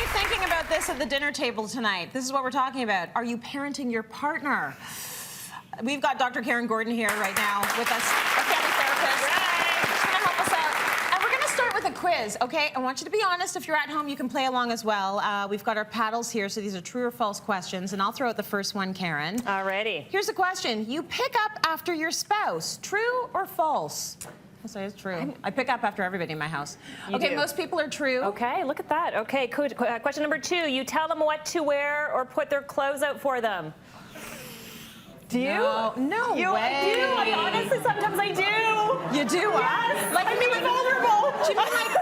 thinking about this at the dinner table tonight. This is what we're talking about. Are you parenting your partner? We've got Dr. Karyn Gordon here right now with us, a family therapist. Right. She's going to help us out. And we're going to start with a quiz, okay? I want you to be honest. If you're at home, you can play along as well. We've got our paddles here, so these are true or false questions, and I'll throw out the first one, Karyn. Alrighty. Here's the question. You pick up after your spouse. True or false? I'll say it's true. I pick up after everybody in my house. Okay, most people are true. Okay, look at that. Okay, question number 2. You tell them what to wear or put their clothes out for them. Do you? No way. I do. I honestly, sometimes I do. You do? Yes. Like, I mean, vulnerable. Do you mean like,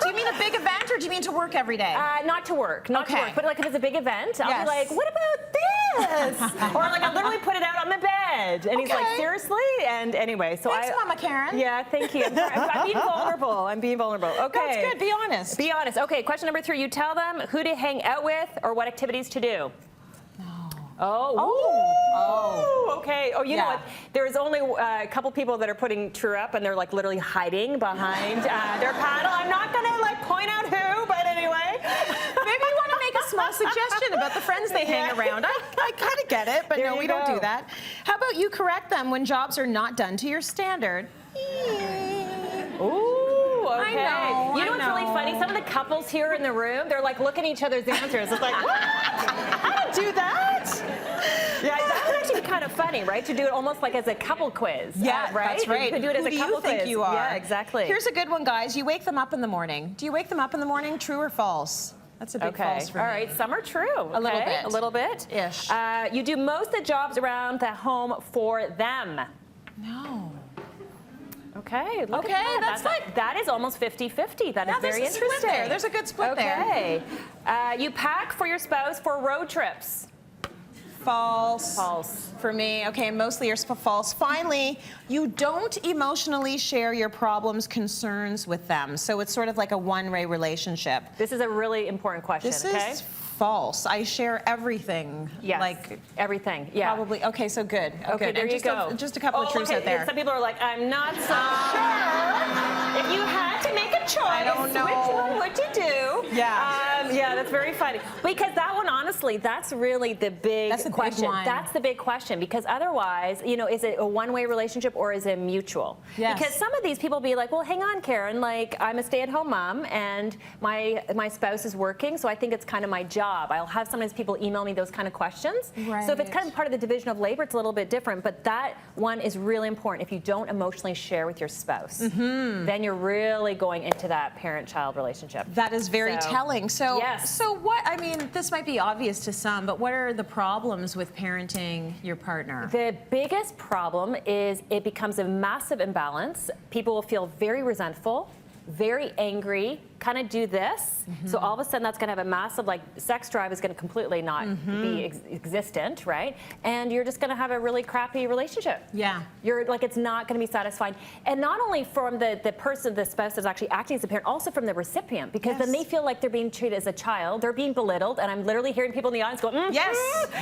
do you mean a big event or do you mean to work every day? Not to work. Not to work. But like if it's a big event, I'll be like, what about this? Or like I'll literally put it out on the bed. And he's like, seriously? And anyway, so Thanks, Mama Karyn. Yeah, thank you. I'm being vulnerable. I'm being vulnerable. Okay. That's good. Be honest. Be honest. Okay, question number 3. You tell them who to hang out with or what activities to do. Okay. Oh, you know what? There's only a couple people that are putting true up, and they're like literally hiding behind their paddle. I'm not gonna like point out who, but anyway. Maybe you want to make a small suggestion about the friends they hang around. I kind of get it, but no, we don't do that. How about you correct them when jobs are not done to your standard? Ooh, okay. I know, you know what's really funny? Some of the couples here in the room, they're like looking at each other's answers. It's like, what? I don't do that. Yeah, that would actually be kind of funny, right? To do it almost like as a couple quiz. Yeah, right? That's right. You could do it as a couple quiz. Who do you think you are? Yeah, exactly. Here's a good one, guys. You wake them up in the morning. Do you wake them up in the morning? True or false? That's a big false for me. All right, some are true. A little bit. A little bit. Ish. You do most of the jobs around the home for them. No. Okay, look at that. That is almost 50-50. That is very interesting. There's a good split there. Okay. You pack for your spouse for road trips. False. False. For me. Okay, mostly are false. Finally, you don't emotionally share your problems, concerns with them. So it's sort of like a one-way relationship. This is a really important question, This is false. I share everything. Yes. Like everything. Yeah. Probably. Okay, so good. Okay, there you go. Just a couple of truths out there. Some people are like, I'm not so sure. If you had to make a choice, I don't know. which one would you do? Yeah. Yeah, that's very funny. Because that one, honestly, that's really the big question. Big one. That's the big question. Because otherwise, you know, is it a one-way relationship or is it mutual? Yes. Because some of these people be like, well, hang on, Karyn. Like, I'm a stay-at-home mom, and my spouse is working, so I think it's kind of my job. I'll have sometimes people email me those kind of questions. Right. So if it's kind of part of the division of labor, it's a little bit different. But that one is really important. If you don't emotionally share with your spouse, then you're really going into that parent-child relationship. That is very telling. So, yes. So what, I mean, this might be obvious to some, but what are the problems with parenting your partner? The biggest problem is it becomes a massive imbalance. People will feel very resentful, very angry, kind of do this. So all of a sudden that's going to have a massive, like, sex drive is going to completely not be existent, right? And you're just going to have a really crappy relationship. Yeah. You're like, it's not going to be satisfying. And not only from the person, the spouse that's actually acting as a parent, also from the recipient, because then they feel like they're being treated as a child, they're being belittled, and I'm literally hearing people in the audience go, yes,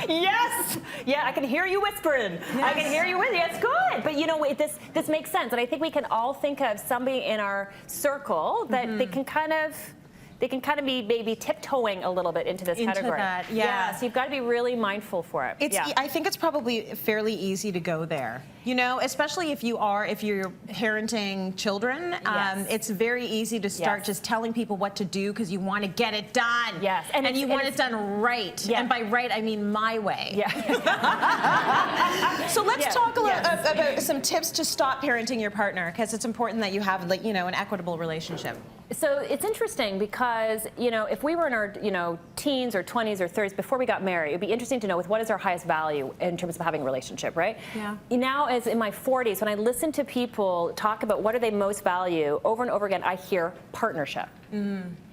yes, yeah, I can hear you whispering. Yes. I can hear you whispering. It's good. But you know, this makes sense. And I think we can all think of somebody in our circle that they can kind of be maybe tiptoeing a little bit into this category. That, yeah. So you've got to be really mindful for it. I think it's probably fairly easy to go there. You know, especially if you're parenting children, it's very easy to start just telling people what to do because you want to get it done. Yes. And you want it done right. Yeah. And by right, I mean my way. Yeah. So let's talk about some tips to stop parenting your partner, because it's important that you have, like, you know, an equitable relationship. So it's interesting because, you know, if we were in our, you know, teens or 20s or 30s before we got married, it'd be interesting to know what is our highest value in terms of having a relationship, right? Yeah. Now, as in my 40s, when I listen to people talk about what do they most value, over and over again, I hear partnership.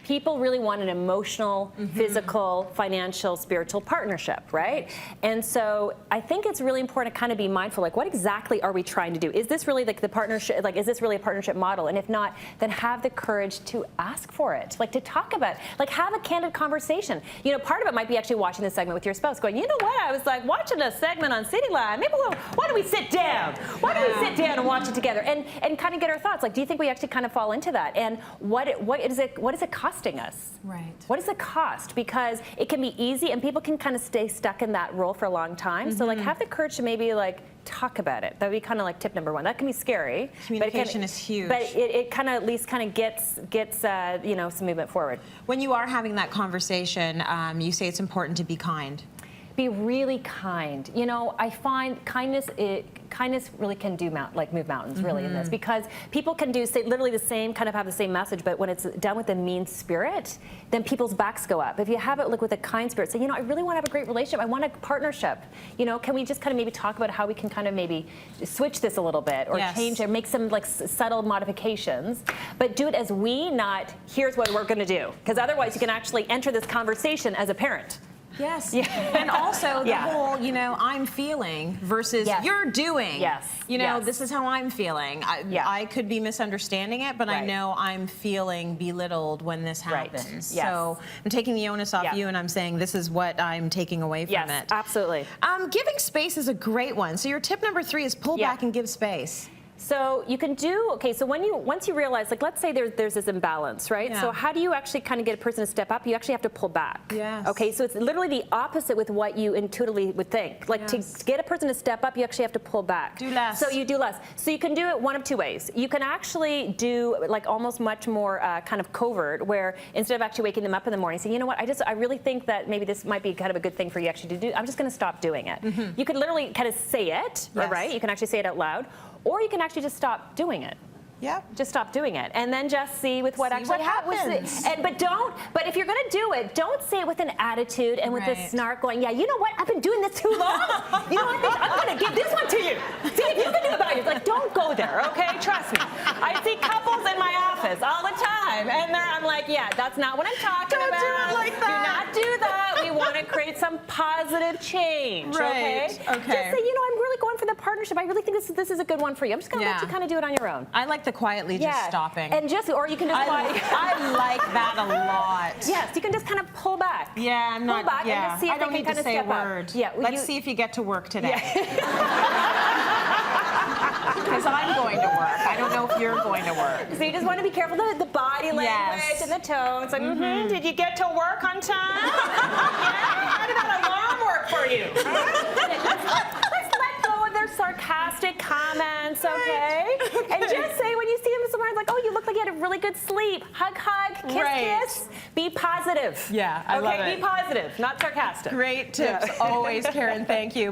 People really want an emotional, physical, financial, spiritual partnership, right? And so I think it's really important to kind of be mindful, like, what exactly are we trying to do? Is this really like the partnership, like, is this really a partnership model? And if not, then have the courage to ask for it, like to talk about it, like have a candid conversation. You know, part of it might be actually watching this segment with your spouse going, you know what, I was like watching a segment on Cityline, maybe why don't we sit down? Why don't we sit down and watch it together and kind of get our thoughts? Like, do you think we actually kind of fall into that? And what is it it costing us? Right. What does it cost? Because it can be easy, and people can kind of stay stuck in that role for a long time. So like, have the courage to maybe like talk about it. That would be kind of like tip number one. That can be scary. Communication is huge. But it kind of at least kind of gets you know, some movement forward. When you are having that conversation, you say it's important to be kind. Be really kind. You know, I find kindness really can move mountains really in this, because people can say literally the same, kind of have the same message, but when it's done with a mean spirit, then people's backs go up. If you have it with a kind spirit, say, you know, I really want to have a great relationship. I want a partnership. You know, can we just kind of maybe talk about how we can kind of maybe switch this a little bit, or change it, make some like subtle modifications, but do it as we, not here's what we're going to do, because otherwise you can actually enter this conversation as a parent. Yes. Yeah. And also the whole, you know, I'm feeling versus you're doing. Yes. You know, this is how I'm feeling. I could be misunderstanding it, but I know I'm feeling belittled when this happens. Yes. So I'm taking the onus off you, and I'm saying this is what I'm taking away from it. Yes, absolutely. Giving space is a great one. So your tip number 3 is pull back and give space. So you can do, okay, so once you realize, like let's say there's this imbalance, right? Yeah. So how do you actually kind of get a person to step up? You actually have to pull back. Yes. Okay, so it's literally the opposite with what you intuitively would think. Like to get a person to step up, you actually have to pull back. Do less. So you do less. So you can do it one of two ways. You can actually do like almost much more kind of covert, where instead of actually waking them up in the morning, say, you know what, I really think that maybe this might be kind of a good thing for you actually to do. I'm just going to stop doing it. You could literally kind of say it, right? You can actually say it out loud. Or you can actually just stop doing it. Yeah. Just stop doing it, and then just see with what actually happens. But if you're going to do it, don't say it with an attitude and with a snark, going, yeah, you know what? I've been doing this too long. You know what? I'm going to give this one to you. See if you can do it by yourself. Like, don't go there, okay? Trust me. I see couples in my office all the time, and I'm like, yeah, that's not what I'm talking about. Don't do it like that. Do not do that. We want to create some positive change, okay? Okay. Just say, you know, I'm really going for the partnership. I really think this is a good one for you. I'm just going to let you kind of do it on your own. I like the quietly just stopping. And or you can just I like that a lot. Yes, you can just kind of pull back. Yeah, I'm not. Pull back and just see if I don't they need can to kind say of a step word. up. Yeah, let's see if you get to work today. Because I'm going to work. I don't know if you're going to work. So you just want to be careful the body language and the tone. It's like, did you get to work on time? How did that alarm work for you? Let's let go of their sarcastic comments, okay? And just say when you see them somewhere, like, oh, you look like you had a really good sleep. Hug, hug, kiss, kiss. Be positive. Yeah, I love it. Okay, be positive, not sarcastic. Great tips always, Karyn. Thank you.